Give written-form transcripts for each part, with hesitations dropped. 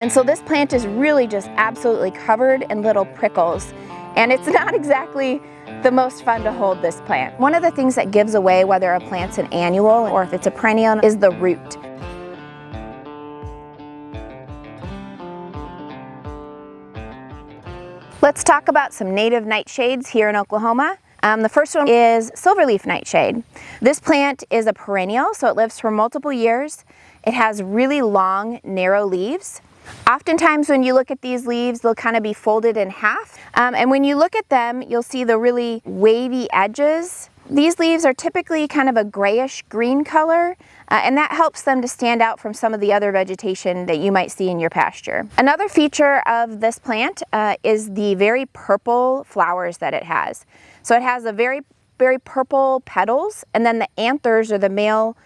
And so this plant is really just absolutely covered in little prickles. And it's not exactly the most fun to hold this plant. One of the things that gives away whether a plant's an annual or if it's a perennial is the root. Let's talk about some native nightshades here in Oklahoma. The first one is Silverleaf Nightshade. This plant is a perennial, so it lives for multiple years. It has really long, narrow leaves. Oftentimes when you look at these leaves, they'll kind of be folded in half. And when you look at them, you'll see the really wavy edges. These leaves are typically kind of a grayish green color, and that helps them to stand out from some of the other vegetation that you might see in your pasture. Another feature of this plant is the very purple flowers that it has. So it has a very purple petals, and then the anthers, or the male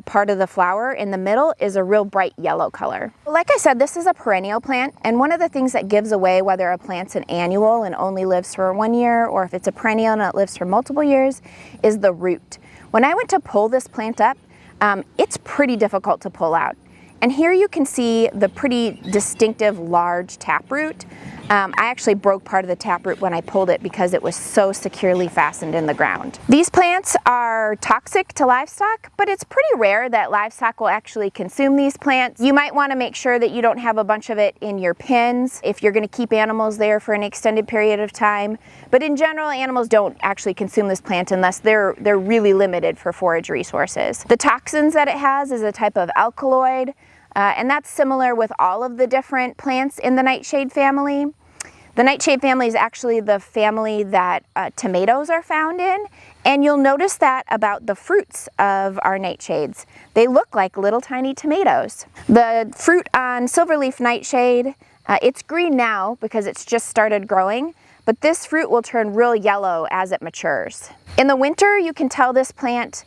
part of the flower in the middle, is a real bright yellow color. Like I said, this is a perennial plant, and one of the things that gives away whether a plant's an annual and only lives for 1 year, or if it's a perennial and it lives for multiple years, is the root. When I went to pull this plant up, it's pretty difficult to pull out. And here you can see the pretty distinctive large taproot. I actually broke part of the taproot when I pulled it because it was so securely fastened in the ground. These plants are toxic to livestock, but it's pretty rare that livestock will actually consume these plants. You might want to make sure that you don't have a bunch of it in your pens if you're going to keep animals there for an extended period of time. But in general, animals don't actually consume this plant unless they're really limited for forage resources. The toxins that it has is a type of alkaloid, and that's similar with all of the different plants in the nightshade family. The nightshade family is actually the family that tomatoes are found in, and you'll notice that about the fruits of our nightshades. They look like little tiny tomatoes. The fruit on Silverleaf Nightshade, it's green now because it's just started growing, but this fruit will turn real yellow as it matures. In the winter, you can tell this plant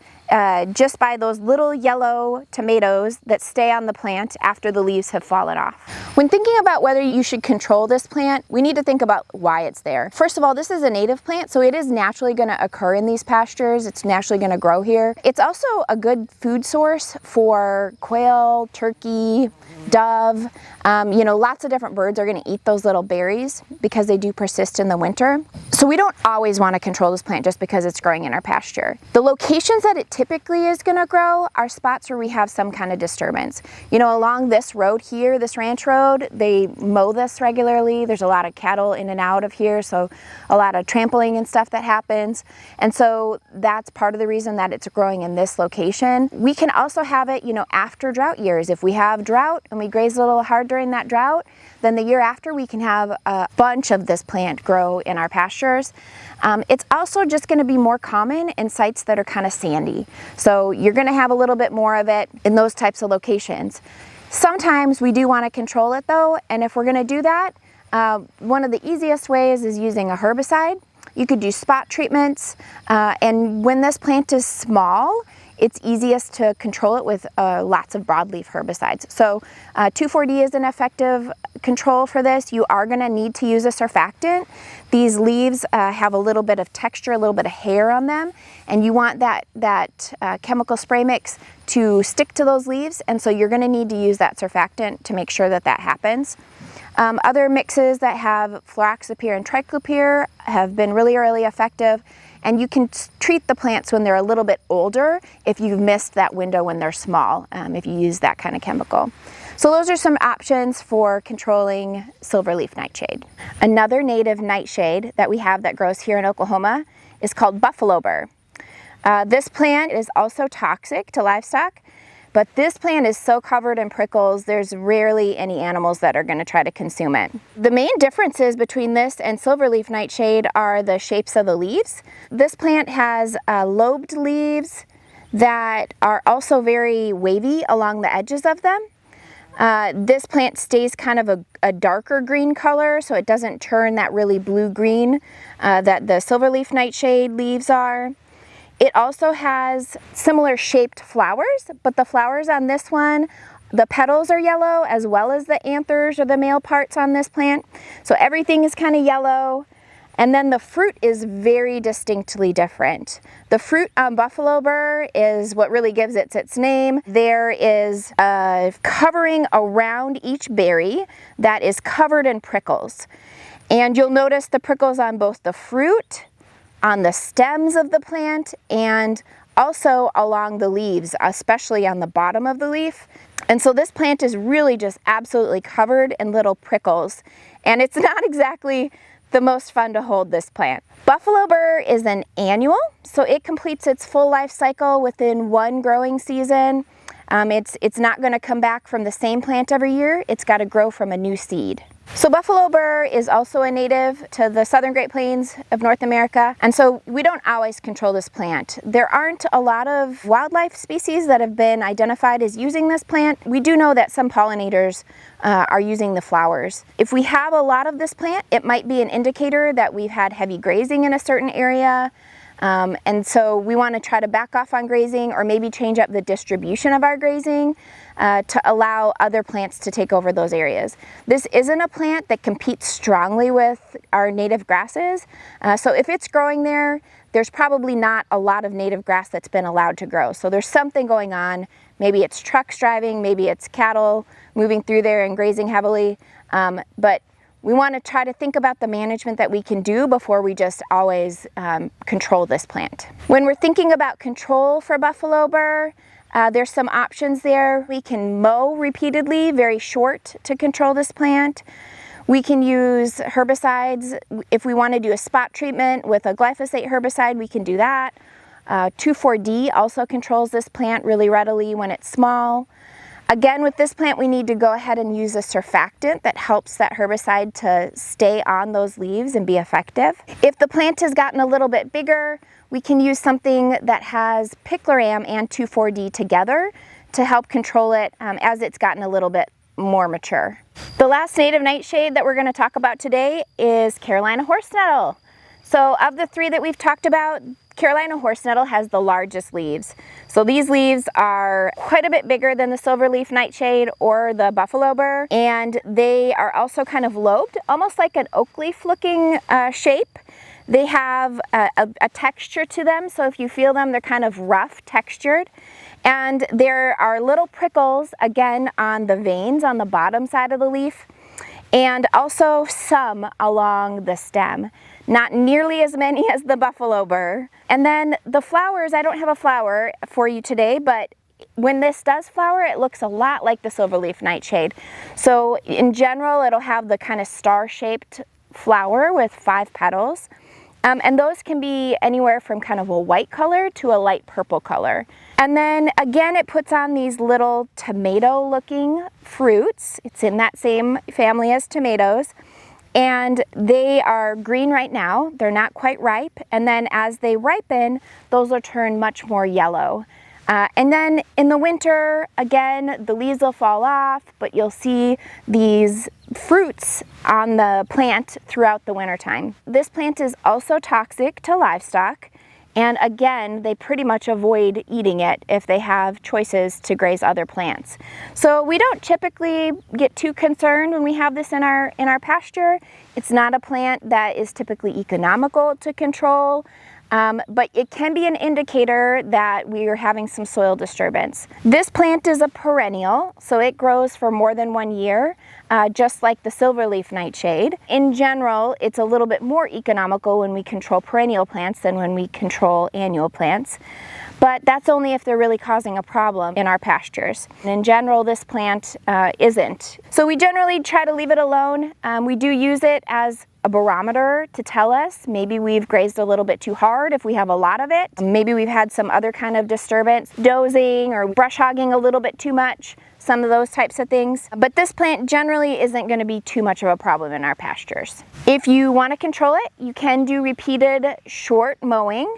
just by those little yellow tomatoes that stay on the plant after the leaves have fallen off. When thinking about whether you should control this plant, we need to think about why it's there. First of all, this is a native plant, so it is naturally going to occur in these pastures. It's naturally going to grow here. It's also a good food source for quail, turkey, dove. Lots of different birds are going to eat those little berries because they do persist in the winter. So we don't always want to control this plant just because it's growing in our pasture. The locations that it typically is going to grow are spots where we have some kind of disturbance. Along this road here, this ranch road, they mow this regularly. There's a lot of cattle in and out of here, so a lot of trampling and stuff that happens. And so that's part of the reason that it's growing in this location. We can also have it, after drought years. If we have drought and we graze a little hard during that drought, then the year after we can have a bunch of this plant grow in our pastures. It's also just going to be more common in sites that are kind of sandy. So you're going to have a little bit more of it in those types of locations. Sometimes we do want to control it though, and if we're going to do that, one of the easiest ways is using a herbicide. You could do spot treatments, and when this plant is small, it's easiest to control it with lots of broadleaf herbicides. So 2,4-D is an effective control for this. You are going to need to use a surfactant. These leaves have a little bit of texture, a little bit of hair on them, and you want that chemical spray mix to stick to those leaves, and so you're going to need to use that surfactant to make sure that that happens. Other mixes that have fluroxapyr and triclopyr have been really effective, and you can treat the plants when they're a little bit older if you've missed that window when they're small, if you use that kind of chemical. So those are some options for controlling Silverleaf Nightshade. Another native nightshade that we have that grows here in Oklahoma is called buffalo bur. This plant is also toxic to livestock, but this plant is so covered in prickles, there's rarely any animals that are going to try to consume it. The main differences between this and Silverleaf Nightshade are the shapes of the leaves. This plant has lobed leaves that are also very wavy along the edges of them. This plant stays kind of a darker green color, so it doesn't turn that really blue-green that the Silverleaf Nightshade leaves are. It also has similar shaped flowers, but the flowers on this one, the petals are yellow as well as the anthers or the male parts on this plant. So everything is kind of yellow. And then the fruit is very distinctly different. The fruit on buffalo bur is what really gives it its name. There is a covering around each berry that is covered in prickles. And you'll notice the prickles on both the fruit, on the stems of the plant, and also along the leaves, especially on the bottom of the leaf. And so this plant is really just absolutely covered in little prickles. And it's not exactly the most fun to hold this plant. Buffalo bur is an annual, so it completes its full life cycle within one growing season. It's not going to come back from the same plant every year. It's got to grow from a new seed. So buffalo bur is also a native to the southern Great Plains of North America, and so we don't always control this plant. There aren't a lot of wildlife species that have been identified as using this plant. We do know that some pollinators are using the flowers. If we have a lot of this plant, it might be an indicator that we've had heavy grazing in a certain area. And so we want to try to back off on grazing, or maybe change up the distribution of our grazing to allow other plants to take over those areas. This isn't a plant that competes strongly with our native grasses. So if it's growing there, there's probably not a lot of native grass that's been allowed to grow. So there's something going on. Maybe it's trucks driving, maybe it's cattle moving through there and grazing heavily. But we want to try to think about the management that we can do before we just always control this plant. When we're thinking about control for buffalo bur, there's some options there. We can mow repeatedly, very short, to control this plant. We can use herbicides. If we want to do a spot treatment with a glyphosate herbicide, we can do that. 2,4-D also controls this plant really readily when it's small. Again, with this plant, we need to go ahead and use a surfactant that helps that herbicide to stay on those leaves and be effective. If the plant has gotten a little bit bigger, we can use something that has picloram and 2,4-D together to help control it as it's gotten a little bit more mature. The last native nightshade that we're going to talk about today is Carolina Horsenettle. So of the three that we've talked about, Carolina Horsenettle has the largest leaves. So these leaves are quite a bit bigger than the Silverleaf Nightshade or the buffalo bur, and they are also kind of lobed, almost like an oak leaf looking shape. They have a texture to them, so if you feel them, they're kind of rough textured. And there are little prickles, again, on the veins on the bottom side of the leaf, and also some along the stem. Not nearly as many as the buffalo bur. And then the flowers, I don't have a flower for you today, but when this does flower, it looks a lot like the Silverleaf Nightshade. So in general, it'll have the kind of star-shaped flower with 5 petals. And those can be anywhere from kind of a white color to a light purple color. And then again, it puts on these little tomato-looking fruits. It's in that same family as tomatoes. And they are green right now. They're not quite ripe. And then as they ripen, those will turn much more yellow. And then in the winter, again, the leaves will fall off, but you'll see these fruits on the plant throughout the wintertime. This plant is also toxic to livestock. And again, they pretty much avoid eating it if they have choices to graze other plants. So we don't typically get too concerned when we have this in our pasture. It's not a plant that is typically economical to control, but it can be an indicator that we are having some soil disturbance. This plant is a perennial, so it grows for more than 1 year, just like the Silverleaf Nightshade. In general, it's a little bit more economical when we control perennial plants than when we control annual plants. But that's only if they're really causing a problem in our pastures. And in general, this plant isn't. So we generally try to leave it alone. We do use it as a barometer to tell us maybe we've grazed a little bit too hard if we have a lot of it. Maybe we've had some other kind of disturbance, dozing or brush hogging a little bit too much, some of those types of things. But this plant generally isn't going to be too much of a problem in our pastures. If you want to control it, you can do repeated short mowing.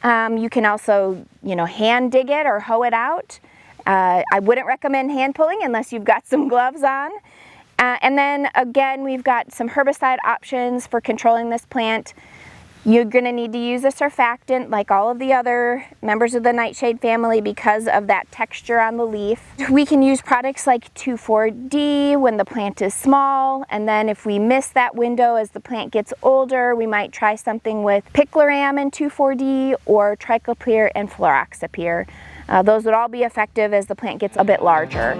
You can also, hand dig it or hoe it out. I wouldn't recommend hand pulling unless you've got some gloves on. And then again, we've got some herbicide options for controlling this plant. You're going to need to use a surfactant like all of the other members of the nightshade family because of that texture on the leaf. We can use products like 2,4-D when the plant is small, and then if we miss that window as the plant gets older, we might try something with picloram and 2,4-D or triclopyr and fluroxypyr. Those would all be effective as the plant gets a bit larger.